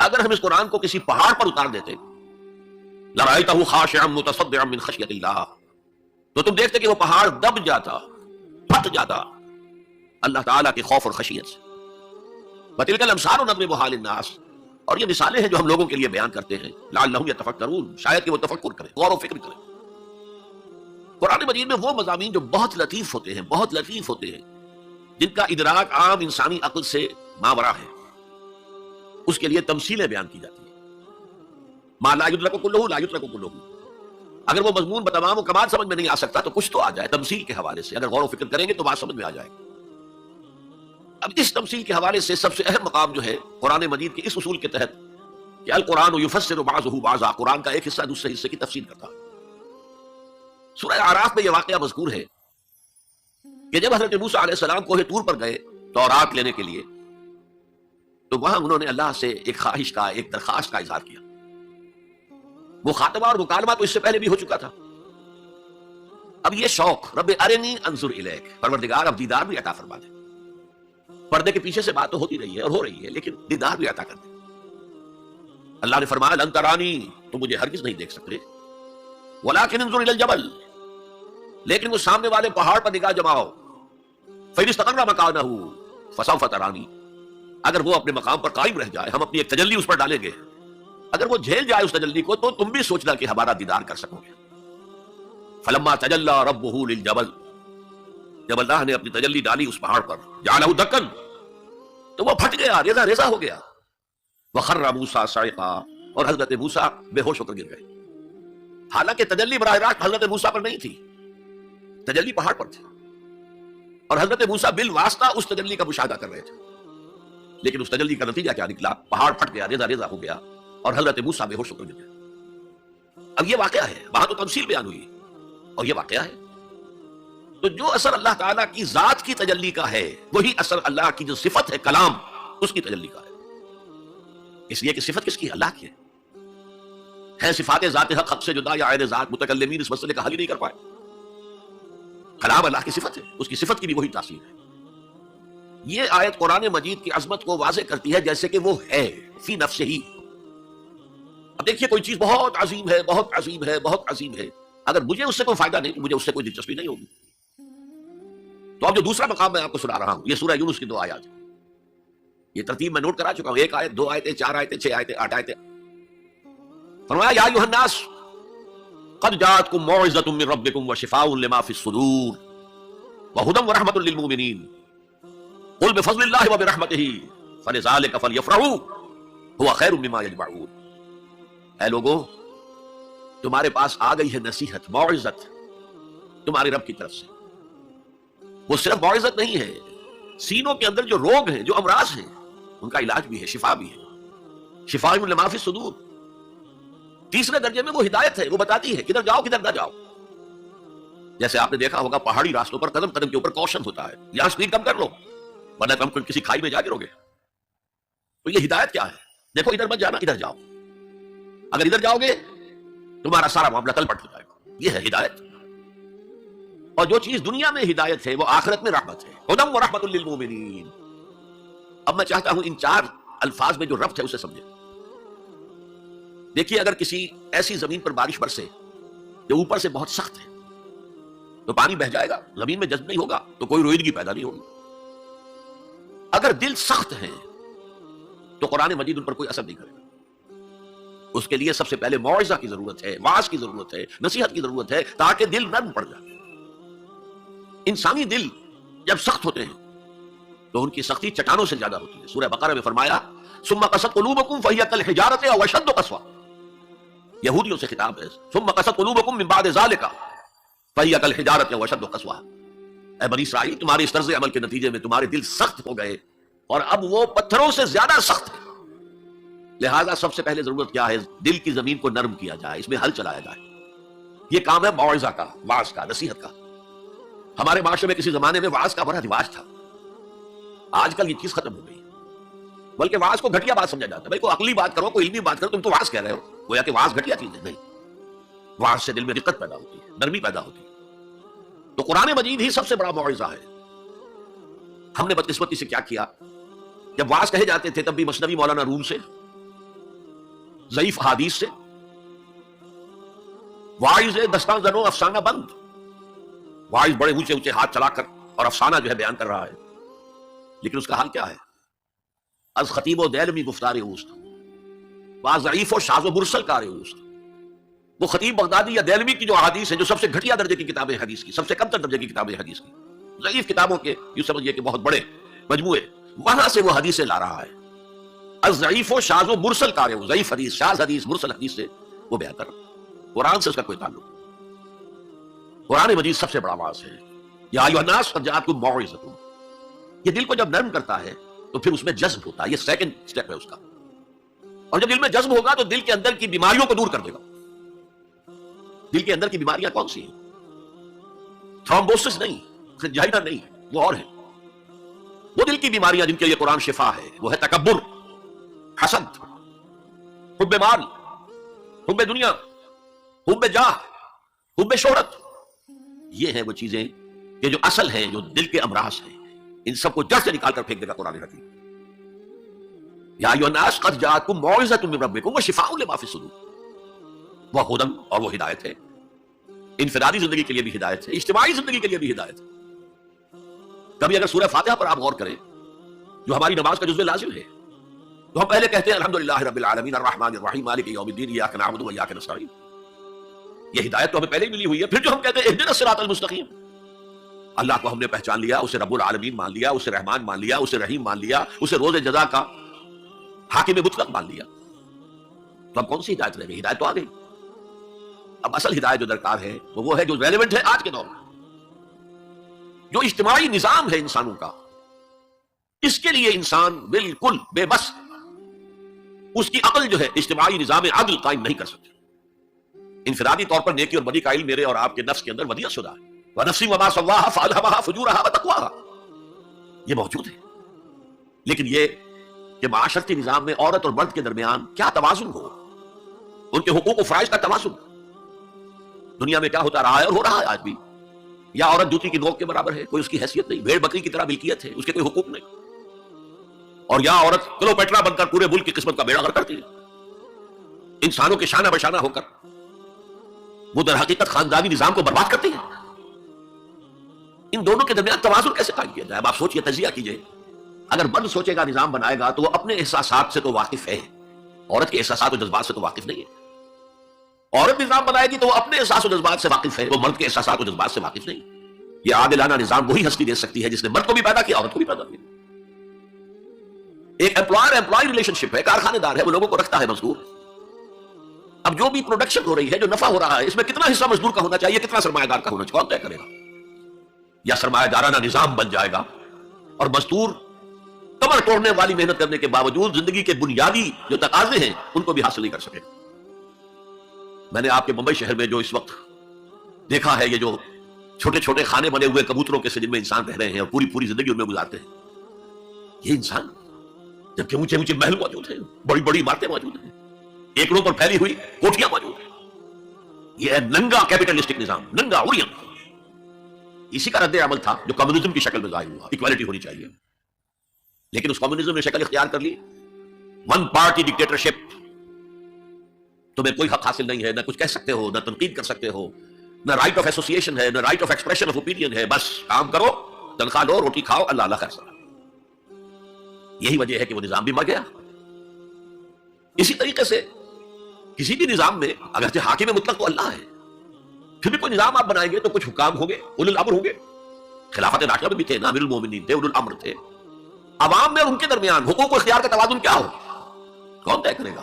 اگر ہم اس قرآن کو کسی پہاڑ پر اتار دیتے لرأیتہ خاشعا متصدعا من خشیۃ اللہ، تو تم دیکھتے کہ وہ پہاڑ دب جاتا، پھٹ جاتا اللہ تعالیٰ کے خوف اور خشیت سے۔ وَتِلْكَ الْأَمْثَالُ نَضْرِبُهَا لِلنَّاسِ، اور یہ مثالیں ہیں جو ہم لوگوں کے لیے بیان کرتے ہیں، لعلہم یتفکرون، شاید کہ وہ تفکر کریں، غور و فکر کریں۔ قرآن مجید میں وہ مضامین جو بہت لطیف ہوتے ہیں، بہت لطیف ہوتے ہیں، جن کا ادراک عام انسانی عقل سے ماورا ہے، اس کے لیے تمثیلیں بیان کی جاتی ہیں۔ ما لا یدرک کلہ لا یترک کلہ، اگر وہ مضمون بتمام و کمال سمجھ میں نہیں آ سکتا تو کچھ تو آ جائے تمثیل کے حوالے سے، اگر غور و فکر کریں گے تو بات سمجھ میں آ جائے گی۔ اب اس تمثیل کے حوالے سے سب سے اہم مقام جو ہے قرآن مجید کے اس اصول کے تحت کہ القرآن یفسر بعضہ بعضا، قرآن کا ایک حصہ دوسرے حصے کی تفسیر کرتا ہے۔ سورہ اعراف میں یہ واقعہ مذکور ہے کہ جب حضرت موسیٰ علیہ السلام کوہ طور پر گئے تورات لینے کے لیے، تو وہاں انہوں نے اللہ سے ایک خواہش کا، ایک درخواست کا اظہار کیا۔ وہ خاطبہ اور مکالمہ تو اس سے پہلے بھی ہو چکا تھا، اب یہ شوق رب ارنی انظر الیک، پروردگار اب دیدار بھی عطا فرما دے۔ پردے کے پیچھے سے بات تو ہوتی رہی ہے اور ہو رہی ہے، لیکن دیدار بھی عطا کر دے۔ اللہ نے فرمایا لن ترانی، تم مجھے ہرگز نہیں دیکھ سکتے، ولکن انظر الی الجبل، لیکن وہ سامنے والے پہاڑ پر نگاہ جماؤ، فإن استقر مکانہ فسوف ترانی، اگر وہ اپنے مقام پر قائم رہ جائے، ہم اپنی ایک تجلی اس پر ڈالیں گے، اگر وہ جھیل جائے اس تجلی کو تو تم بھی سوچنا کہ ہمارا دیدار کر سکو گے۔ فلما تجلی ربہ للجبل، جب اللہ نے اپنی تجلی ڈالی اس پہاڑ پر، جعلہ دکن، تو وہ پھٹ گیا، ریزہ ریزہ ہو گیا۔ وخر موسیٰ صعقا، اور حضرت موسیٰ بے ہوش ہو کر گر گئے، حالانکہ تجلی براہ راست حضرت موسیٰ پر نہیں تھی، تجلی پہاڑ پر تھی، اور حضرت موسیٰ بالواسطہ اس تجلی کا مشاہدہ کر رہے تھے، لیکن اس تجلی کا نتیجہ کیا نکلا؟ پہاڑ پھٹ گیا، ریزہ ریزہ ہو گیا، اور حضرت موسیٰ بے ہوش ہو کر گر گئے۔ اب یہ واقعہ ہے، وہاں تو تمثیل بیان ہوئی، اور یہ واقعہ ہے۔ تو جو اثر اللہ تعالیٰ کی ذات کی تجلی کا ہے، وہی اثر اللہ کی جو صفت ہے کلام، اس کی تجلی کا ہے۔ اس لیے کہ صفت کس کی؟ اللہ کی ہے صفات ذات حق حق سے جدا یا غیر ذات، متکلمین اس مسئلے کا حل ہی نہیں کر پائے۔ کلام اللہ کی صفت ہے، اس کی صفت کی بھی وہی تاثیر ہے۔ یہ آیت قرآن مجید کی عظمت کو واضح کرتی ہے جیسے کہ وہ ہے فی نفسہ ہی۔ اب دیکھیے کوئی چیز بہت عظیم ہے، بہت عظیم ہے، بہت عظیم ہے، اگر مجھے اس سے کوئی فائدہ نہیں تو مجھے اس سے کوئی دلچسپی نہیں ہوگی۔ تو اب جو دوسرا مقام میں آپ کو سنا رہا ہوں، یہ سورہ یونس کی 2 آیات ہیں، یہ ترتیب میں نوٹ کرا چکا ہوں، 1 آیت، 2 آیتیں، 4 آیتیں، 6 آیتیں، 8 آیتیں۔ فرمایا یا ایھا الناس قد جاءتکم موعظۃ من ربکم وشفاء لما فی الصدور وہدی ورحمۃ للمؤمنین قل بفضل اللہ وبرحمتہ فلذلک فلیفرحوا ھو خیر مما یجمعون۔ اے لوگوں، تمہارے پاس آ گئی ہے نصیحت، موعظت تمہارے رب کی طرف سے۔ وہ صرف موعظت نہیں ہے، سینوں کے اندر جو روگ ہیں، جو امراض ہیں، ان کا علاج بھی ہے، شفا بھی ہے، شفاء لما فی الصدور۔ تیسرے درجے میں وہ ہدایت ہے، وہ بتاتی ہے کدھر جاؤ کدھر نہ جاؤ۔ جیسے آپ نے دیکھا ہوگا پہاڑی راستوں پر قدم قدم کے اوپر کوشن ہوتا ہے، یہاں سپیڈ کم کر لو ورنہ تم کسی کھائی میں جا گرو گے۔ تو یہ ہدایت کیا ہے؟ دیکھو ادھر مت جانا، ادھر جاؤ، اگر ادھر جاؤ گے تمہارا سارا معاملہ تل پٹ ہو جائے گا، یہ ہے ہدایت۔ اور جو چیز دنیا میں ہدایت ہے وہ آخرت میں رحمت ہے، ہدی ورحمۃ للمؤمنین۔ اب میں چاہتا ہوں ان 4 الفاظ میں جو ربط ہے اسے سمجھیں۔ دیکھیے اگر کسی ایسی زمین پر بارش برسے جو اوپر سے بہت سخت ہے تو پانی بہہ جائے گا، زمین میں جذب نہیں ہوگا تو کوئی روئیدگی پیدا نہیں ہوگی۔ اگر دل سخت ہے تو قرآن مجید ان پر کوئی اثر نہیں کرے گا۔ اس کے لیے سب سے پہلے موعظہ کی ضرورت ہے، واعظ کی ضرورت ہے، نصیحت کی ضرورت ہے، تاکہ دل نرم پڑ جائے۔ انسانی دل جب سخت ہوتے ہیں تو ان کی سختی چٹانوں سے زیادہ ہوتی ہے۔ سورہ بقرہ میں فرمایا ثم قست قلوبکم فہی کالحجارۃ او اشد قسوہ، یہودیوں سے خطاب ہے، ثم قست قلوبکم من بعد ذلک فہی کالحجارۃ او اشد قسوہ۔ اے بنی اسرائیل، تمہارے اس طرز عمل کے نتیجے میں تمہارے دل سخت ہو گئے اور اب وہ پتھروں سے زیادہ سخت ہے۔ لہذا سب سے پہلے ضرورت کیا ہے؟ دل کی زمین کو نرم کیا جائے، اس میں حل چلایا جائے۔ یہ کام ہے موعظہ کا، واعظ کا، نصیحت کا۔ ہمارے معاشرے میں کسی زمانے میں واعظ کا بڑا رواج تھا، آج کل یہ چیز ختم ہو گئی، بلکہ واعظ کو گھٹیا بات سمجھا جاتا ہے۔ بھائی کوئی عقلی بات کرو، کوئی علمی بات کرو، تم تو واعظ کہہ رہے ہو، گویا کہ واعظ گھٹیا چیز ہے۔ نہیں، واعظ سے دل میں دقت پیدا ہوتی ہے، نرمی پیدا ہوتی ہے۔ تو قرآن مجید ہی سب سے بڑا موعظہ ہے۔ ہم نے بدقسمتی سے کیا کیا، جب واعظ کہے جاتے تھے تب بھی مثنوی مولانا روم سے ضعیف احادیث سے، واعظ دستان زنوں افسانہ بند، واعظ بڑے اونچے اونچے ہاتھ چلا کر اور افسانہ جو ہے بیان کر رہا ہے، لیکن اس کا حال کیا ہے؟ از خطیب و دیلمی گفتار اوست، بعض ضعیف و شاذ و مرسل کار اوست۔ وہ خطیب بغدادی یا دیلمی کی جو احادیث ہیں، جو سب سے گھٹیا درجے کی کتابیں حدیث کی، سب سے کم تر درجے کی کتابیں حدیث کی، ضعیف کتابوں کے یوں سمجھیے کہ بہت بڑے مجموعے، وہاں سے وہ حدیثیں لا رہا ہے۔ از ضعیف و شاذ و مرسل کار ہے، ضعیف حدیث، شاذ حدیث، مرسل حدیث سے وہ بیان کر رہا ہے۔ قرآن سے اس کا کوئی تعلق نہیں۔ قرآن مجید سب سے بڑا واعظ ہے۔ یا ایھا الناس قد جاءتکم موعظۃ، یہ دل کو جب نرم کرتا ہے تو پھر اس میں جذب ہوتا ہے، یہ سیکنڈ سٹیپ ہے اس کا۔ اور جب دل میں جذب ہوگا تو دل کے اندر کی بیماریوں کو دور کر دے گا۔ دل کے اندر کی بیماریاں کون سی ہیں؟ تھرومبوسس نہیں، سنجائنا نہیں، وہ اور ہیں۔ وہ دل کی بیماریاں جن کے لیے قرآن شفا ہے، وہ ہے تکبر، حسد، حب مال، حب دنیا، حب جاہ، حب شہرت۔ یہ ہیں وہ چیزیں کہ جو اصل ہیں، جو دل کے امراض ہیں، ان سب کو جڑ سے نکال کر پھینک دے گا قرآن حکیم۔ یا ایھا الناس قد جاءتکم موعظۃ من ربکم وشفاء لما فی الصدور، وہ ہدن اور وہ ہدایت ہے، انفرادی زندگی کے لیے بھی ہدایت ہے، اجتماعی زندگی کے لیے بھی ہدایت ہے۔ کبھی اگر سورہ فاتحہ پر آپ غور کریں، جو ہماری نماز کا جزو لازم ہے، تو ہم پہلے کہتے ہیں الحمدللہ رب العالمین الرحمن الرحیم مالک یوم الدین ایاک نعبد و ایاک نستعین۔ یہ ہدایت تو ہمیں پہلے ہی ملی ہوئی ہے۔ پھر جو ہم کہتے ہیں اہدنا الصراط المستقیم، اللہ کو ہم نے پہچان لیا، اسے رب العالمین مان لیا، اسے رحمان مان لیا، اسے رحیم مان لیا، اسے روز جزا کا حاکم مطلق مان لیا، تو اب کون سی ہدایت رہ گئی؟ ہدایت تو آ گئی۔ اب اصل ہدایت جو درکار ہے وہ ہے جو ریلیونٹ ہے آج کے دور میں، جو اجتماعی نظام ہے انسانوں کا، اس کے لیے انسان بالکل بے بس، اس کی عقل جو ہے اجتماعی نظام عدل قائم نہیں کر سکتی۔ انفرادی طور پر نیکی اور بدی کا علم میرے اور آپ کے نفس کے اندر ودیعت شدہ ہے، وَنَفْسٍ وَمَا سَوَّاهَا فَأَلْهَمَهَا فُجُورَهَا وَتَقْوَاهَا، یہ موجود ہے۔ لیکن یہ کہ معاشرتی نظام میں عورت اور مرد کے درمیان کیا توازن ہو، ان کے حقوق و فرائض کا توازن دنیا میں کیا ہوتا رہا ہے اور ہو رہا ہے آج بھی۔ یا عورت جوتی کی نوک کے برابر ہے، کوئی اس کی حیثیت نہیں، بھیڑ بکری کی طرح ملکیت ہے، اس کے کوئی حقوق نہیں۔ اور یا عورت کلوپیٹرا بن کر پورے ملک کی قسمت کا بیڑا غرق کرتی ہے، انسانوں کے شانہ بشانہ ہو کر وہ در حقیقت خاندانی نظام کو برباد کرتی ہے۔ ان دونوں کے درمیان توازن کیسے قائم کیا جائے؟ اب آپ سوچئے، تجزیہ کیجئے۔ اگر مرد سوچے گا، نظام بنائے گا، تو وہ اپنے احساسات سے تو واقف ہے، عورت کے احساسات و جذبات سے تو واقف نہیں ہے۔ عورت نظام بنائے گی تو وہ اپنے احساس و جذبات سے واقف ہے، وہ مرد کے احساسات و جذبات سے واقف نہیں۔ یہ عادلانہ نظام وہی ہستی دے سکتی ہے جس نے مرد کو بھی پیدا کیا، عورت کو بھی پیدا کیا۔ ایک امپلائر امپلائی ریلیشن شپ ہے، کارخانے دار ہے، وہ لوگوں کو رکھتا ہے مزدور۔ اب جو بھی پروڈکشن ہو رہی ہے، جو نفع ہو رہا ہے، اس میں کتنا حصہ مزدور کا ہونا چاہیے، کتنا سرمایہ دار کا ہونا چاہیے، کون طے کرے گا؟ یا سرمایہ دارانہ نظام بن جائے گا اور مزدور کمر توڑنے والی محنت کرنے کے باوجود زندگی کے بنیادی جو تقاضے ہیں ان کو بھی حاصل نہیں کر سکے۔ میں نے آپ کے ممبئی شہر میں جو اس وقت دیکھا ہے، یہ جو چھوٹے چھوٹے خانے بنے ہوئے کبوتروں کے سے جن میں انسان رہ رہے ہیں اور پوری زندگی ان میں گزارتے ہیں، یہ انسان، جبکہ اونچے اونچے محل موجود ہیں، بڑی بڑی عمارتیں موجود ہیں، ایکڑوں پر پھیلی ہوئی کوٹھیاں موجود ہیں، یہ ہے ننگا کیپٹلسٹک نظام، ننگا اوریم۔ اسی کا رد عمل تھا جو کمیونزم کی شکل میں ظاہر ہوا، ایکوالٹی ہونی چاہیے، لیکن اس کمیونزم نے شکل اختیار کر لی ون پارٹی ڈکٹیٹرشپ۔ تمہیں کوئی حق حاصل نہیں ہے، نہ کچھ کہہ سکتے ہو، نہ تنقید کر سکتے ہو، نہ رائٹ آف ایسوسیشن ہے، نہ right of expression of opinion ہے، بس کام کرو، تنخواہ لو، روٹی کھاؤ، اللہ اللہ خیر سلام۔ یہی وجہ ہے کہ وہ نظام بھی مر گیا۔ اسی طریقے سے کسی بھی نظام میں اگرچہ حاکم مطلق تو اللہ ہے، پھر بھی کوئی نظام آپ بنائیں گے تو کچھ حکام ہوں گے، اولو الامر ہوں گے۔ خلافت راشدہ میں بھی تھے، امیر المومنین تھے، اولو الامر تھے۔ عوام میں اور ان کے درمیان حقوق و اختیار کا توازن کیا ہو، کون طے کرے گا؟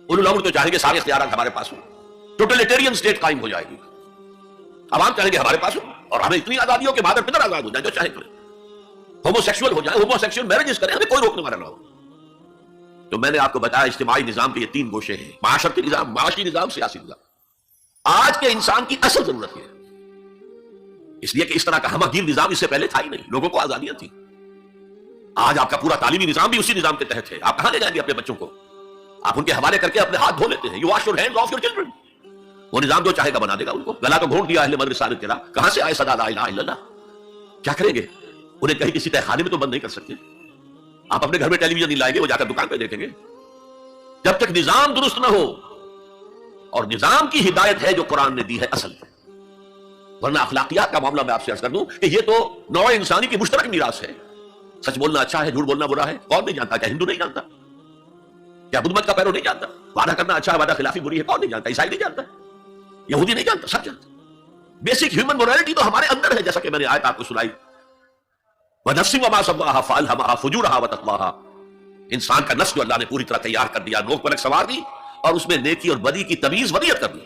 اولو الامر تو چاہیں گے سارے اختیارات ہمارے پاس ہوں، ٹوٹلیٹیرین سٹیٹ قائم ہو جائے گی۔ عوام چاہیں گے ہمارے پاس ہوں اور ہمیں اتنی آزادیوں کے بعد پدر آزاد ہو جائیں، جو چاہے کریں، ہومو سیکشول ہو جائے، ہومو سیکشول میرجز کریں، ہمیں کوئی روکنے والا نہ ہو۔ تو میں نے آپ کو بتایا اجتماعی نظام کے یہ تین گوشے ہیں، معاشرتی نظام، معاشی نظام، سیاسی نظام۔ آج کے انسان کی اصل ضرورت ہے، اس لیے کہ اس طرح کا ہمہ گیر نظام اس سے پہلے تھا ہی نہیں، لوگوں کو آزادیاں تھیں۔ آج آپ کا پورا تعلیمی نظام بھی اسی نظام کے تحت ہے۔ آپ کہاں لے جائیں گے اپنے بچوں کو؟ آپ ان کے حوالے کر کے اپنے ہاتھ دھو لیتے ہیں، you wash your hands of your children. وہ نظام جو چاہے گا بنا دے گا ان کو۔ گلا تو گھونٹ دیا اہل مد رسالت کے راہ، کہاں سے آئے صدا لا الہ الا اللہ؟ کیا کریں گے؟ انہیں کہیں کسی تہخانے میں تو بند نہیں کر سکتے۔ آپ اپنے گھر میں ٹیلی ویژن نہیں لائیں گے، وہ جا کر دکان پہ دیکھیں گے۔ جب تک نظام درست نہ ہو، اور نظام کی ہدایت ہے جو قرآن نے دی ہے اصل، ورنہ اخلاقیات کا معاملہ میں آپ سے عرض کر دوں کہ یہ تو نوع انسانی کی مشترک میراث ہے. سچ بولنا اچھا ہے، جھوٹ بولنا برا ہے. کون نہیں جانتا؟ کیا ہندو نہیں جانتا؟ کیا بدھ مت کا پیرو نہیں جانتا؟ وعدہ کرنا اچھا ہے، وعدہ خلافی بری ہے. کون نہیں جانتا؟ عیسائی نہیں جانتا، یہودی نہیں جانتا، سب جانتا. بیسک ہیومن مورالٹی تو ہمارے اندر ہے، جیسا کہ میں نے آیت آپ کو سنائی، وَنَفْسٍ وَمَا سَوَّاهَا فَأَلْهَمَهَا فُجُورَهَا وَتَقْوَاهَا. انسان کا نفس جو اللہ نے پوری طرح تیار کر دیا، نوک پلک سوار دی، اور اس میں نیکی اور بدی کی تمیز ودیت کر دی.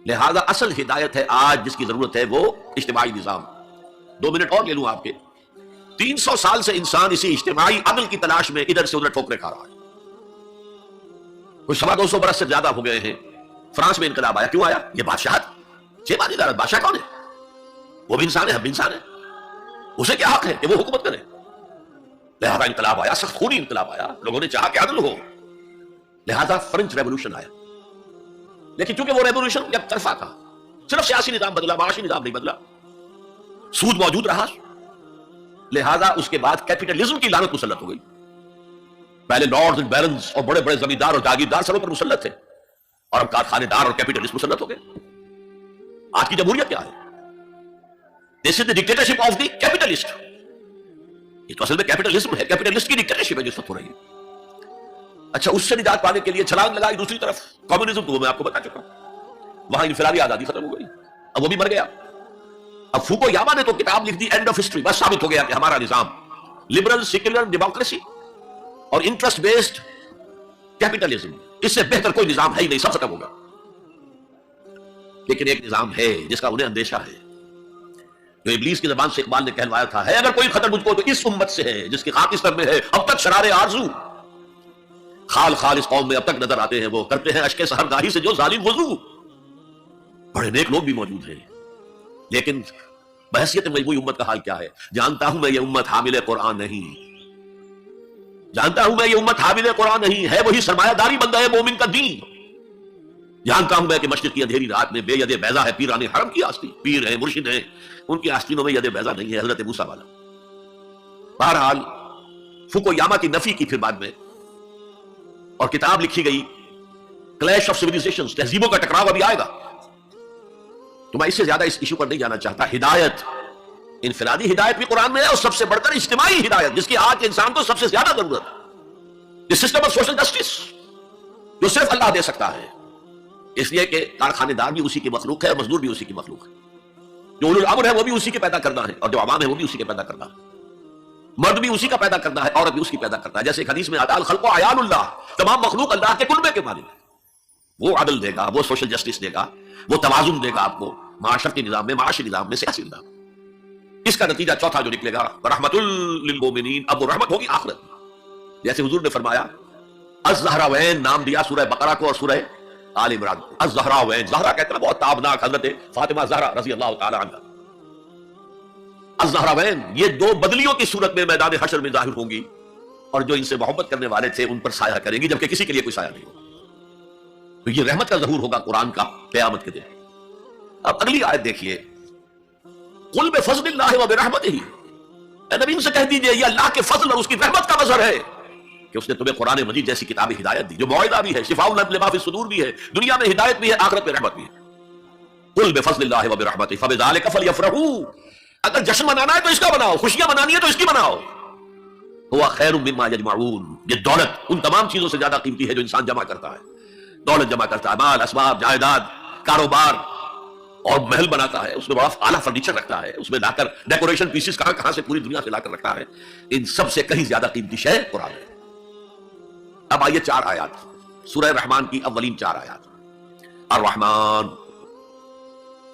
لہذا اصل ہدایت ہے آج جس کی ضرورت ہے وہ اجتماعی نظام. 2 منٹ اور لے لوں آپ کے. 300 سال سے انسان اسی اجتماعی عدل کی تلاش میں ادھر سے ادھر ٹھوکرے کھا رہا ہے. کچھ 250 برس سے زیادہ ہو گئے ہیں. فرانس میں انقلاب آیا، کیوں آیا؟ یہ بادشاہت، 6 بادی دارت. بادشاہ کون ہے؟ وہ بھی انسان ہے، ہم بھی انسان ہیں. اسے کیا حق ہے کہ وہ حکومت کرے؟ لہذا انقلاب آیا، سخت خونی انقلاب آیا. لوگوں نے چاہا کہ عدل ہو، لہذا فرنچ ریولوشن آیا. لیکن چونکہ وہ ریولوشن یک طرفہ تھا، صرف سیاسی نظام بدلا، معاشی نظام نہیں بدلا. سود موجود رہا، لہذا اس کے بعد کیپٹلزم کی لعنت مسلط ہو گئی. پہلے لارڈز اینڈ بیرنز اور بڑے بڑے زمیندار اور جاگیردار سروں پر مسلط تھے، اور اب کارخانے دار اور کیپٹلسٹ مسلط ہو گئے. آج کی جمہوریت کیا ہے؟ دس از دی ڈکٹیٹرشپ آف دی کیپٹلسٹ. یہ تو اصل میں کیپٹلزم ہے، کیپٹلسٹ کی ڈکٹیٹرشپ ہے جو سب ہو رہی ہے. اچھا، اس سے نجات پانے کے لیے چھلانگ لگائی دوسری طرف کمیونزم، تو وہ میں آپ کو بتا چکا ہوں. وہاں انفرادی آزادی ختم ہو گئی، اب وہ بھی مر گیا. اب فوکویاما نے تو کتاب لکھ دی اینڈ آف ہسٹری. بس ثابت ہو گیا کہ ہمارا نظام لبرل سیکولر ڈیموکریسی اور انٹرسٹ بیسڈ کیپٹلزم، اس سے بہتر کوئی نظام ہے ہی نہیں، سب ختم ہوگا. لیکن ایک نظام ہے جس کا انہیں اندیشہ ہے، جو ابلیس کی زبان سے اقبال نے کہلوایا تھا، ہے اگر کوئی خطر مجھ کو تو اس امت سے ہے جس کی خاک اس طرف میں ہے اب تک شرار آرزو. خال خال اس قوم میں اب تک نظر آتے ہیں وہ، کرتے ہیں اشک سحرگاہی سے جو ظالم وضو. بڑے نیک لوگ بھی موجود ہیں، لیکن بحثیت مجموعی امت کا حال کیا ہے؟ جانتا ہوں میں یہ امت حامل قرآن نہیں، جانتا ہوں میں یہ امت حامل قرآن نہیں ہے، وہی سرمایہ داری بندہ ہے مومن کا دین. جانتا ہوں میں کہ مشرق کی اندھیری رات میں بے ید بیضا ہے پیران حرم کی آستی. پیر ہیں، مرشد ہیں، ان کی آستینوں میں ید بیضا نہیں ہے، حضرت موسیٰ والا. بہرحال فوکویاما کی نفی کی پھر بعد میں، اور کتاب لکھی گئی کلیش آف سیویلائزیشنز، تہذیبوں کا ٹکراؤ ابھی آئے گا. تو میں اس سے زیادہ اس ایشو پر نہیں جانا چاہتا. ہدایت، انفرادی ہدایت بھی قرآن میں ہے، اور سب سے بڑھ کر اجتماعی ہدایت جس کی آج انسان کو سب سے زیادہ ضرورت ہے. سسٹم آف سوشل جسٹس جو صرف اللہ دے سکتا ہے، اس لیے کہ کارخانے دار بھی اسی کی مخلوق ہے اور مزدور بھی اسی کی مخلوق ہے. جو اولو الامر ہے وہ بھی اسی کے پیدا کرنا ہے، اور جو عوام ہے وہ بھی اسی کے پیدا کرنا ہے. مرد بھی اسی کا پیدا کرنا ہے، عورت بھی اس کی پیدا کرنا ہے. جیسے ایک حدیث میں آتا ہے الخلق عیال اللہ، تمام مخلوق اللہ کے کلبے کے مالک. وہ عدل دے گا، وہ سوشل جسٹس دے گا، وہ توازن دے گا آپ کو معاشرتی نظام میں، معاشی نظام میں، سیاسی نظام. اس کا نتیجہ چوتھا جو نکلے گا رحمت للمومنین، اب وہ رحمت ہوگی آخرت. جیسے حضور نے فرمایا الزہراوین نام دیا سورہ بقرہ کو اور سورہ آل عمران کو. الزہراوین، زہرا کہتے ہیں بہت تابناک حضرت فاطمہ زہرا رضی اللہ تعالی عنہ. الزہراوین یہ 2 بدلیوں کی صورت میں میدان حشر میں ظاہر ہوں گی، اور جو ان سے محبت کرنے والے تھے ان پر سایہ کریں گی، جبکہ کسی کے لیے کوئی سایہ نہیں ہوگا. تو یہ رحمت کا ظہور ہوگا قرآن کا قیامت کے دن. اب اگلی آیت دیکھیے، قل بفضل اللہ وبرحمتہ. اے نبی ان سے کہہ دیجئے یہ اللہ کے فضل اور اس کی رحمت کا مظہر ہے کہ اس نے تمہیں قرآن مجید جیسی کتاب ہدایت دی، جو موعظہ بھی ہے، شفاء لما فی الصدور بھی ہے، دنیا میں ہدایت بھی ہے، آخرت میں رحمت بھی ہے. قل بفضل اللہ وبرحمتہ فبذلک فلیفرحوا. اگر جشن منانا ہے تو اس کا مناؤ، خوشیاں منانی ہے تو اس کی مناؤ. ہوا خیر مما یجمعون. یہ دولت ان تمام چیزوں سے زیادہ قیمتی ہے جو انسان جمع کرتا ہے. دولت جمع کرتا ہے، مال، اسباب، جائیداد، کاروبار، اور محل بناتا ہے، اس میں بڑا اعلیٰ فرنیچر رکھتا ہے، اس میں لا کر ڈیکوریشن پیسز کہاں سے پوری دنیا سے لا کر رکھتا ہے. ان سب سے کہیں زیادہ قیمتی شے قرآن ہے. اب آئیے 4 آیات سورہ رحمان کی، اولین 4 آیات. الرحمن،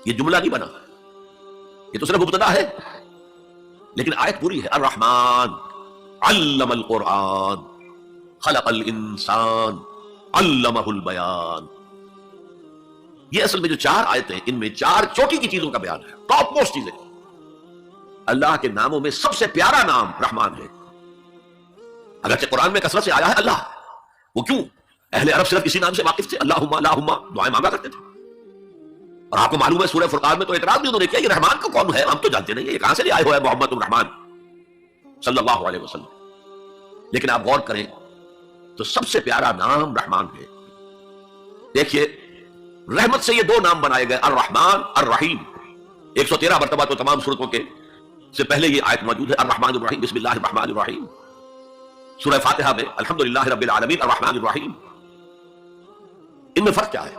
یہ جملہ نہیں بنا، یہ تو صرف مبتدا ہے، لیکن آیت پوری ہے. الرحمن علم القرآن خلق الانسان علمہ البیان. یہ اصل میں جو 4 آیتیں، ان میں 4 چوٹی کی چیزوں کا بیان ہے، ٹاپ موسٹ چیزیں. اللہ کے ناموں میں سب سے پیارا نام رحمان ہے، اگرچہ قرآن میں کثرت سے آیا ہے اللہ. وہ کیوں؟ اہل عرب صرف اسی نام سے واقف تھے، اللہم اللہم دعائیں مانگا کرتے تھے. اور آپ کو معلوم ہے سورہ فرقان میں تو اعتراض بھی انہوں نے کیا، یہ رحمان کو کون ہے؟ ہم تو جانتے نہیں، یہ کہاں سے لے آئے ہوئے محمد الرحمان صلی اللہ علیہ وسلم. لیکن آپ غور کریں تو سب سے پیارا نام رحمان ہے. دیکھیے رحمت سے یہ دو نام بنائے گئے، الرحمن الرحیم. 113 مرتبہ تو تمام صورتوں کے سے پہلے یہ آیت موجود ہے، الرحمن الرحیم، بسم اللہ الرحمن الرحیم. سورہ فاتحہ میں الحمدللہ رب العالمین الرحمن الرحیم. ان میں فرق کیا ہے؟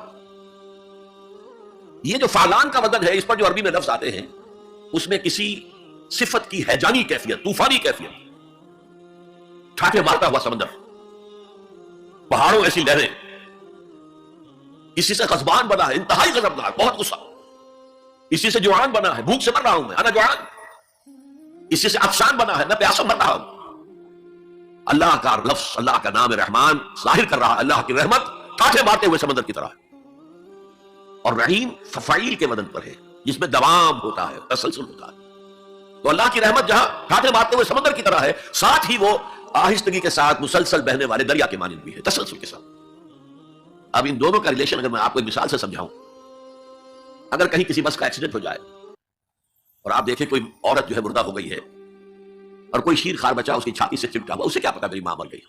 یہ جو فعلان کا وزن ہے، اس پر جو عربی میں لفظ آتے ہیں، اس میں کسی صفت کی ہیجانی کیفیت، طوفانی کیفیت، ٹھاٹھے مارتا ہوا سمندر، پہاڑوں ایسی لہریں، اسی سے غضبان بنا ہے، انتہائی غضبناک، بہت غصہ. اسی سے جوعان بنا ہے، بھوک سے مر رہا ہوں میں، انا جوعان. اسی سے عطشان بنا ہے، میں پیاسا مر رہا ہوں. اللہ کا لفظ، اللہ کا نام رحمان ظاہر کر رہا ہے اللہ کی رحمت ٹھاٹھے مارتے ہوئے سمندر کی طرح. اور رحیم فعیل کے وزن پر ہے، جس میں دوام ہوتا ہے، تسلسل ہوتا ہے. تو اللہ کی رحمت جہاں ٹھاٹھے مارتے ہوئے سمندر کی طرح ہے، ساتھ ہی وہ آہستگی کے ساتھ مسلسل بہنے والے دریا کے مانند بھی ہے، تسلسل کے ساتھ. اب ان دونوں کا ریلیشن اگر میں آپ کو ایک مثال سے سمجھاؤں، اگر کہیں کسی بس کا ایکسیڈنٹ ہو جائے اور آپ دیکھیں کوئی عورت جو ہے مردہ ہو گئی ہے اور کوئی شیر خار بچہ اس کی چھاتی سے چپٹا ہوا، اسے کیا پتا میری ماں مر گئی،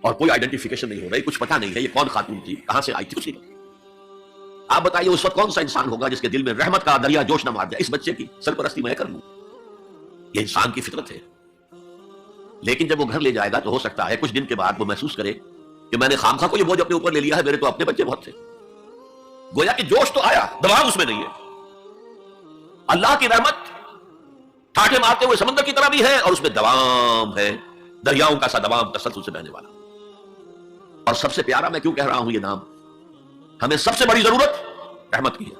اور کوئی آئیڈینٹیفیکیشن نہیں ہو رہی، کچھ پتا نہیں ہے یہ کون خاتون تھی، کہاں سے آئی تھی، کچھ نہیں. آپ بتائیے اس وقت کون سا انسان ہوگا جس کے دل میں رحمت کا دریا جوش نہ مار جائے، اس بچے کی سرپرستی میں کر لوں. یہ انسان کی فطرت ہے. لیکن جب وہ گھر لے جائے گا تو ہو سکتا ہے کچھ دن کے بعد وہ محسوس کرے کہ میں نے خامخواہ کو یہ بوجھ اپنے اوپر لے لیا ہے، میرے تو اپنے بچے بہت تھے. گویا کہ جوش تو آیا، دباؤ اس میں نہیں ہے. اللہ کی رحمت ٹھاٹھے مارتے ہوئے سمندر کی طرح بھی ہے، اور اس میں دوام ہے، دریاؤں کا سا دوام، تسلسل سے بہنے والا. اور سب سے پیارا میں کیوں کہہ رہا ہوں یہ نام؟ ہمیں سب سے بڑی ضرورت رحمت کی ہے.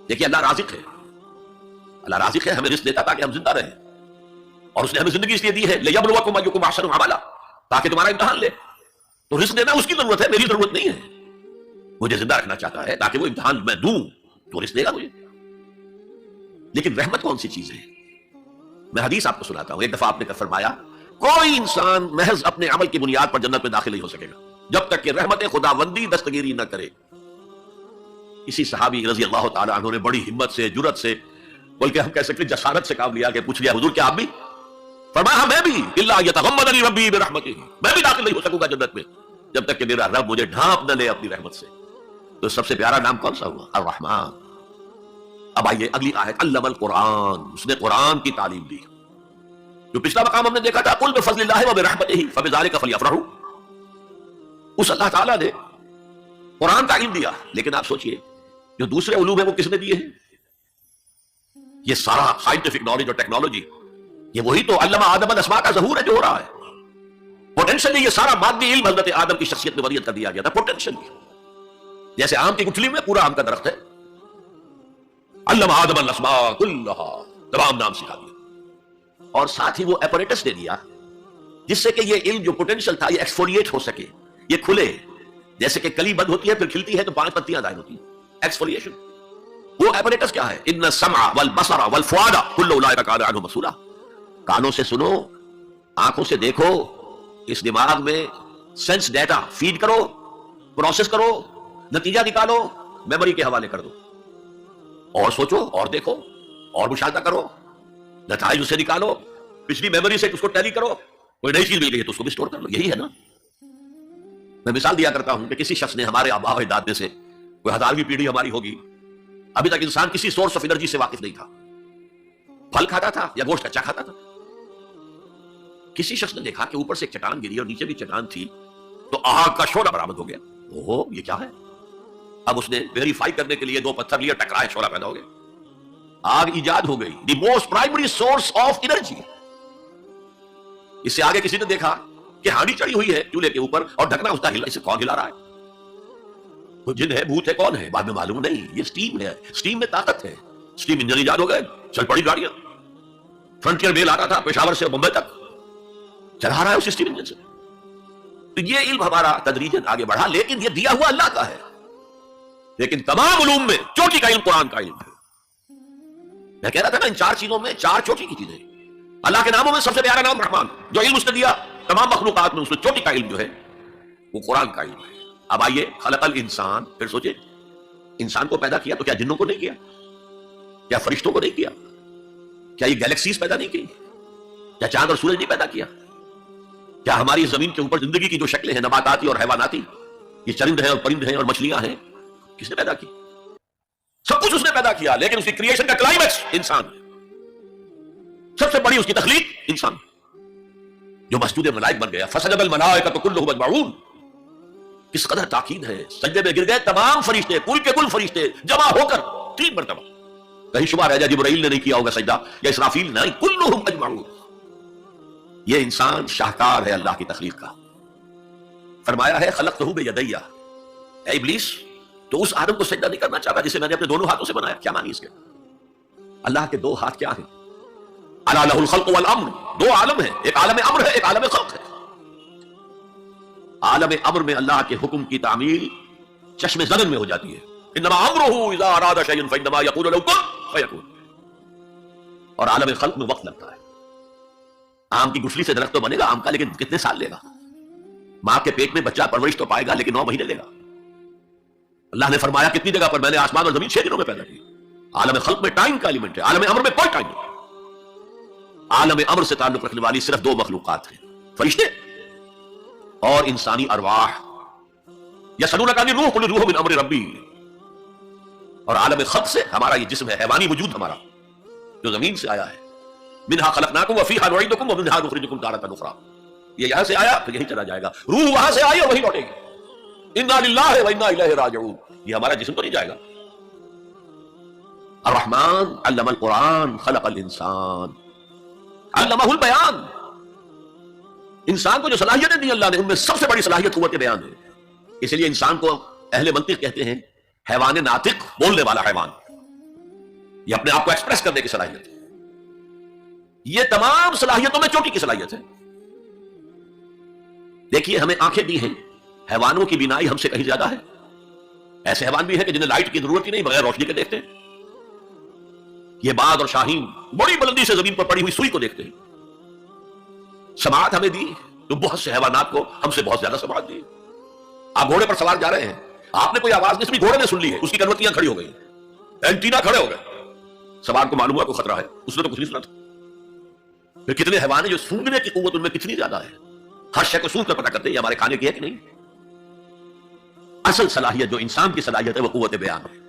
دیکھیے اللہ رازق ہے، اللہ رازق ہے، ہمیں رزق دیتا تاکہ ہم زندہ رہیں، اور اس نے ہمیں زندگی اس لیے دی ہے لِيَبْلُوَكُمْ أَيُّكُمْ أَحْسَنُ عَمَلًا، تاکہ تمہارا امتحان لے. تو رزق دینا اس کی ضرورت ہے، میری ضرورت نہیں ہے. مجھے زندہ رکھنا چاہتا ہے تاکہ وہ امتحان میں دوں تو رزق دے گا مجھے. لیکن رحمت کون سی چیز ہے؟ میں حدیث آپ کو سناتا ہوں. ایک دفعہ آپ نے فرمایا کوئی انسان محض اپنے عمل کی بنیاد پر جنت میں داخل نہیں ہو سکے گا جب تک کہ رحمت خداوندی دستگیری نہ کرے. اسی صحابی رضی اللہ تعالیٰ عنہ نے بڑی ہمت سے، جرأت سے، بلکہ ہم کہہ سکتے جسارت سے کام لیا کہ پوچھ لیا حضور کیا آپ بھی؟ فرمایا میں بھی، الا یتغمدنی ربی برحمتہ، میں بھی داخل نہیں ہو سکوں گا جنت میں جب تک کہ میرا رب مجھے ڈھانپ نہ لے اپنی رحمت سے. تو سب سے پیارا نام کون سا ہوا؟ الرحمن. اب آئیے اگلی آیت، علم القرآن، اس نے قرآن کی تعلیم دی. جو پچھلا مقام ہم نے دیکھا تھا قل بفضل اللہ وبرحمتہ فبذلک فلیفرحوا، اس اللہ تعالیٰ نے قرآن کا علم دیا. لیکن آپ سوچئے جو دوسرے علوم ہیں وہ کس نے دیے ہیں؟ یہ سارا سائنٹیفک نالج اور ٹیکنالوجی، یہ وہی تو علم آدم الاسماء کا ظہور ہے جو ہو رہا ہے. پوٹینشلی یہ سارا مادی علم حضرت آدم کی شخصیت میں وریت کر دیا گیا تھا. پوٹینشلی جیسے آم کی گٹھلی میں پورا آم کا درخت ہے، علم آدم الاسماء کلھا، تمام نام سکھا دیا. اور ساتھ ہی وہ ایپریٹس دے دیا جس سے کہ یہ علم جو پوٹینشل تھا یہ ایکسفولیٹ ہو سکے، یہ کھلے. جیسے کہ کلی بند ہوتی ہے پھر کھلتی ہے تو 5 پتیاں ظاہر ہوتی ہیں، ایکسفولیشن. وہ ایپریٹس کیا ہے؟ ان السمع والبصر والفؤاد کل اولئک کان عنہ مسئولا. کانوں سے سنو، آنکھوں سے دیکھو، اس دماغ میں سینس ڈیٹا فیڈ کرو، پروسیس کرو، نتیجہ نکالو، میموری کے حوالے کر دو، اور سوچو اور دیکھو اور مشاہدہ کرو، نتائج اسے نکالو، پچھلی میموری سے اس کو ٹیلی کرو، کوئی نئی چیز مل گئی ہے تو اس کو بھی اسٹور کر لو. یہی ہے نا. میں مثال دیا کرتا ہوں کہ کسی شخص نے ہمارے آباء و اجداد میں سے کوئی 1000ویں پیڑھی ہماری ہوگی، ابھی تک انسان کسی سورس آف انرجی سے واقف نہیں تھا، پھل کھاتا تھا یا گوشت کچا کھاتا تھا. کسی شخص نے دیکھا کہ اوپر سے ایک چٹان گری اور نیچے بھی چٹان تھی، تو آگ کا شعلہ برآمد ہو گیا. اوہ یہ کیا ہے؟ اب اس نے ویریفائی کرنے کے لیے 2 پتھر لیے، ٹکرائے، شعلہ پیدا ہو گیا، آگ ایجاد ہو گئی. The most primary source of energy. اس سے آگے کسی نے دیکھا کہ ہانی چڑھی ہوئی ہے چولہے کے اوپر اور ڈھکنا اس کا ہلا، اسے کون ہلا رہا ہے؟ وہ جن ہے، بھوت ہے، کون ہے؟ بعد میں معلوم نہیں، یہ سٹیم ہے، سٹیم میں طاقت ہے. سٹیم انجن ایجاد ہو گئے، چل پڑی گاڑیاں. فرنٹیئر میل آتا تھا پشاور سے بمبئی تک، چلا رہا ہے اس سٹیم انجن سے. تو یہ علم ہمارا تدریجاً آگے بڑھا، لیکن یہ دیا ہوا اللہ کا ہے. لیکن تمام علوم میں چوٹی کا علم قرآن کا علم ہے. میں کہہ رہا تھا نا ان 4 چیزوں میں 4 چوٹی کی چیزیں. اللہ کے ناموں میں سب سے پیارا نام رحمان، جو علم اس نے دیا تمام مخلوقات میں، اس نے چوٹی کا علم جو ہے وہ قرآن کا علم ہے. اب آئیے خلق الانسان، پھر سوچے انسان کو پیدا کیا تو کیا جنوں کو نہیں کیا؟ کیا فرشتوں کو نہیں کیا؟ کیا یہ گیلیکسیز پیدا نہیں کی؟ کیا چاند اور سورج نہیں پیدا کیا؟ کیا ہماری زمین کے اوپر زندگی کی جو شکلیں ہیں نباتاتی اور حیواناتی، یہ چرند ہیں اور پرند ہیں اور مچھلیاں ہیں، کس نے پیدا کی؟ سب کچھ اس نے پیدا کیا، لیکن اس کی کریشن کا کلائمیکس انسان، سب سے بڑی اس کی تخلیق انسان جو مسجود ملائک بن گیا. فسجد الملائکۃ کلھم اجمعون. کس قدر تاکید ہے، سجدے میں گر گئے تمام فرشتے، کل کے کل فرشتے جمع ہو کر 3 مرتبہ. کہیں شبہ رہ جائے جبرائیل نے نہیں کیا ہوگا سجدہ یا اسرافیل، نہیں، کلھم اجمعون. یہ انسان شاہکار ہے اللہ کی تخلیق کا. فرمایا ہے خلقتہ بیدیہ، اے ابلیس تو اس آدم کو سجدہ نہیں کرنا چاہتا جسے میں نے اپنے دونوں ہاتھوں سے بنایا. کیا معنی اس کے؟ اللہ کے 2 ہاتھ کیا ہیں؟ الا لہ الخلق والامر. 2 عالم ہیں، ایک عالم امر ہے، ایک عالم خلق ہے. عالم امر میں اللہ کے حکم کی تعمیل چشم زدن میں ہو جاتی ہے. انما امرہ اذا اراد شیئا فانما یقول له کن فیکون. اور عالم خلق میں وقت لگتا ہے. آم کی گٹھلی سے درخت تو بنے گا آم کا، لیکن کتنے سال لے گا؟ ماں کے پیٹ میں بچہ پرورش تو پائے گا لیکن 9 مہینے لے گا. اللہ نے فرمایا کتنی جگہ پر میں نے آسمان اور زمین 6 دنوں میں پیدا کی. عالم خلق میں ٹائم کا ایلیمنٹ ہے، عالم امر میں کوئی ٹائم نہیں. عالم امر سے تعلق رکھنے والی صرف 2 مخلوقات ہیں، فرشتے اور انسانی ارواح. یسألونک عن الروح قل الروح من امر ربی. اور عالم خلق سے ہمارا یہ جسم ہے، حیوانی وجود ہمارا جو زمین سے آیا ہے. منہا خلقناکم وفیہا نعیدکم ومنہا نخرجکم تارۃ اخری. یہ یہاں سے آیا پھر یہیں چلا جائے گا، روح وہاں سے آئی اور وہیں لوٹے گی. انا للہ وانا الیہ راجعون. یہ ہمارا جسم تو نہیں جائے گا. الرحمن علم القرآن خلق الانسان علمہ البیان. انسان کو جو صلاحیتیں دی اللہ نے ان میں سب سے بڑی صلاحیت قوت بیان ہے. اس لیے انسان کو اہل منطق کہتے ہیں حیوان ناطق، بولنے والا حیوان. یہ اپنے آپ کو ایکسپریس کرنے کی صلاحیت ہے. یہ تمام صلاحیتوں میں چوٹی کی صلاحیت ہے. دیکھیے ہمیں آنکھیں دی ہیں، حیوانوں کی بینائی ہم سے کہیں زیادہ ہے. ایسے حیوان بھی ہیں کہ جنہیں لائٹ کی ضرورت ہی نہیں، بغیر روشنی کے دیکھتے ہیں. یہ باز اور شاہین بڑی بلندی سے زمین پر پڑی ہوئی سوئی کو دیکھتے ہیں. سماعت ہمیں دی تو بہت سے حیوانات کو ہم سے بہت زیادہ سماعت دی. آپ گھوڑے پر سوار جا رہے ہیں، آپ نے کوئی آواز نہیں سنی، گھوڑے نے سن لی ہے، اس کی کنوتیاں کھڑی ہو گئی، اینٹینا کھڑے ہو گئے. سوار کو معلوم ہوا کوئی خطرہ ہے، اس نے تو کچھ نہیں سنا تھا. پھر کتنے حیوان ہیں جو سونگنے کی قوت ان میں کتنی زیادہ ہے، ہر شے کو سونگ کر پتہ کرتے ہیں یہ ہمارے کھانے کی ہے کہ نہیں. اصل صلاحیت جو انسان کی صلاحیت ہے وہ قوت بیان ہے.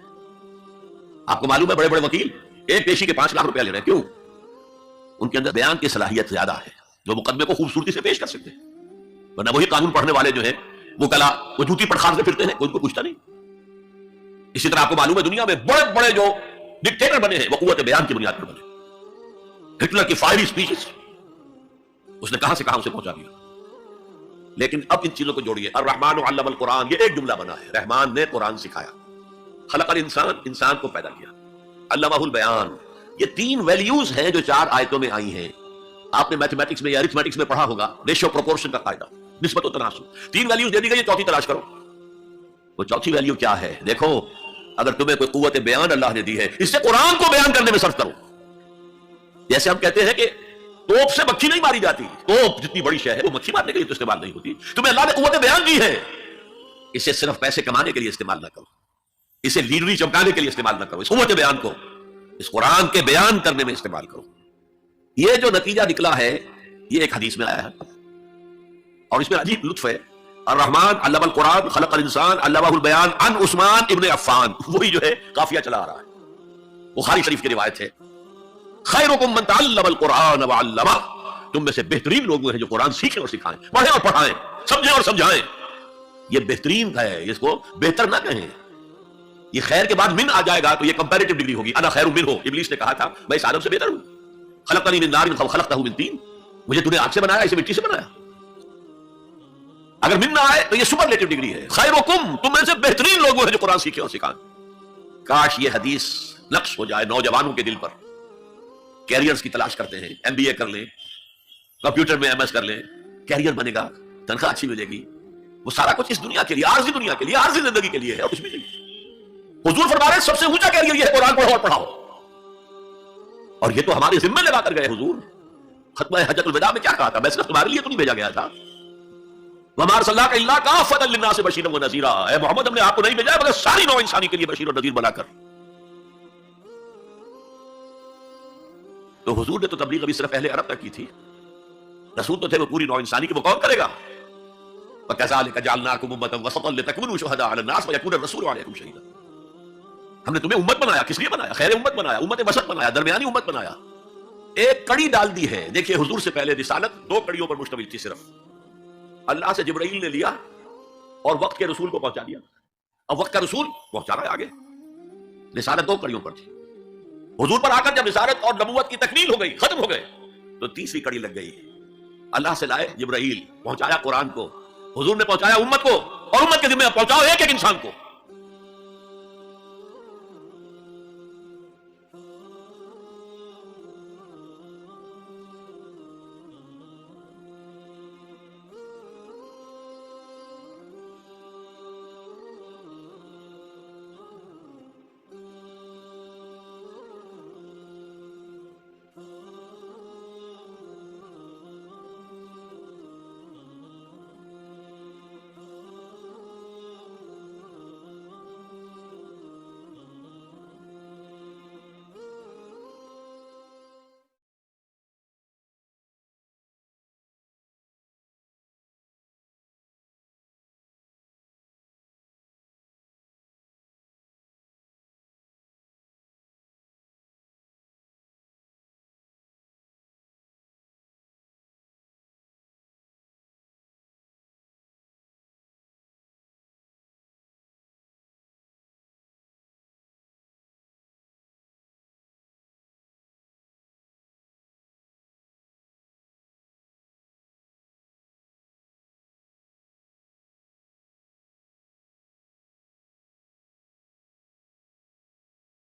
آپ کو معلوم ہے بڑے بڑے وکیل ایک پیشی کے 5 لاکھ روپیہ لے رہے ہیں. کیوں؟ ان کے اندر بیان کی صلاحیت زیادہ ہے، جو مقدمے کو خوبصورتی سے پیش کر سکتے ہیں. ورنہ وہی قانون پڑھنے والے جو ہیں وہ کلا وہ جوتی پڑکھارتے پھرتے ہیں، کوئی ان کو پوچھتا نہیں. اسی طرح آپ کو معلوم ہے دنیا میں بڑے بڑے جو ڈکٹیٹر بنے ہیں وہ قوت بیان کی بنیاد پر بنے. ہٹلر کی فائری اسپیچز اس نے کہاں سے کہاں اسے پہنچا دیا. لیکن اب ان چیزوں کو جوڑیے. الرحمن علم القرآن، یہ ایک جملہ بنا ہے، رحمان نے قرآن سکھایا. خلق الانسان، انسان کو پیدا کیا. علمہ البیان، یہ 3 ویلیوز ہیں جو 4 آیتوں میں آئی ہیں. آپ نے میتھمیٹکس میں یا ارتھمیٹکس میں پڑھا ہوگا، ریشیو پروپورشن کا قاعدہ، نسبت و تناسب. 3 ویلیوز دے دی گئی، 4تھی تلاش کرو. وہ 4تھی ویلیو کیا ہے؟ دیکھو اگر تمہیں کوئی قوت بیان اللہ نے دی ہے، اس سے قرآن کو بیان کرنے میں صرف کرو. جیسے ہم کہتے ہیں کہ توپ سے مکھی نہیں ماری جاتی، توپ جتنی بڑی شے ہے وہ مکھی مارنے کے لیے تو استعمال نہیں ہوتی. تمہیں اللہ نے قوت بیان دی ہے، اسے صرف پیسے کمانے کے لیے استعمال نہ کرو، اسے لیڈری چمکانے کے لیے استعمال نہ کرو. اس قوت بیان کو اس قرآن کے بیان کرنے میں استعمال کرو. یہ جو نتیجہ نکلا ہے یہ ایک حدیث میں آیا ہے اور اس میں عجیب لطف ہے. الرحمن علم القرآن خلق الانسان علمہ البیان عن عثمان ابن عفان. وہی جو ہے قافیہ چلا آ رہا ہے، بخاری شریف کی روایت ہے. خیرکم من تعلم القرآن وعلمہ. تم میں سے بہترین لوگ ہیں جو قرآن سیکھیں اور سکھائیں، پڑھیں اور پڑھائیں، سمجھیں اور سمجھائیں. یہ بہترین ہے، اس کو بہتر نہ کہیں. یہ خیر کے بعد من آ جائے گا تو یہ کمپیریٹیو ڈگری ہوگی. انا خیر منہ، ابلیس نے کہا تھا میں اس آدم سے بہتر ہوں. خلقتنی من نار خلقتہ من طین، مجھے تو نے آگ سے بنایا، اسے مٹی سے بنایا. اگر من نہ آئے تو یہ سپرلیٹو ڈگری ہے. خیرکم، تم میں سے بہترین لوگ ہیں جو قرآن سیکھیں اور سکھائیں. کاش یہ حدیث نقش ہو جائے نوجوانوں کے دل پر. کیریئرز کی تلاش کرتے ہیں، ایم بی اے کر لیں، کمپیوٹر میں ایم ایس کر لیں، کیریئر بنے گا، تنخواہ اچھی ملے گی. وہ سارا کچھ اس دنیا کے لیے، عارضی دنیا کے لیے، عارضی زندگی کے لیے ہے اور کچھ بھی نہیں. حضور فرما رہے ہیں سب سے اونچا کیریئر یہ ہے قرآن پڑھو اور پڑھاؤ. اور یہ تو ہمارے ذمہ لگا کر گئے حضور. ختمہ حجۃ الوداع میں کیا کہا تھا؟ میں صرف تمہارے لیے تو نہیں بھیجا گیا تھا. وَمَا أَرْسَلْنَاكَ إِلَّا كَافَّةً لِلنَّاسِ بَشِيرًا وَنَذِيرًا. اے محمد ہم نے آپ کو نہیں بھیجا مگر ساری نوع انسانی کے لیے بشیر اور نذیر بنا کر. تو حضور نے تو تبلیغ ابھی صرف اہل عرب تک کی تھی. رسول تو تھے وہ پوری نوع انسانی کی، وہ کون کرے گا؟ وَكَذَلِكَ جَعَلْنَاكُمْ أُمَّةً وَسَطًا لِتَكُونُوا شُهَدَاءَ عَلَى النَّاسِ وَيَكُونَ الرَّسُولُ عَلَيْكُمْ شَهِيدًا۔ ہم نے تمہیں امت بنایا، کس لیے بنایا؟ خیر امت بنایا، امت وسط بنایا، درمیانی امت بنایا، ایک کڑی ڈال دی ہے۔ دیکھیے حضور سے پہلے رسالت 2 کڑیوں پر مشتمل تھی صرف۔ اللہ سے جبرائیل نے لیا اور وقت کے رسول کو پہنچا دیا، اب وقت کا رسول پہنچا رہا ہے آگے۔ رسالت 2 کڑیوں پر تھی، حضور پر آ کر جب رسالت اور نبوت کی تکمیل ہو گئی، ختم ہو گئے، تو تیسری کڑی لگ گئی۔ اللہ سے لائے جبرائیل، پہنچایا قرآن کو، حضور نے پہنچایا امت کو، اور امت کے ذمہ پہنچاؤ ایک ایک انسان کو۔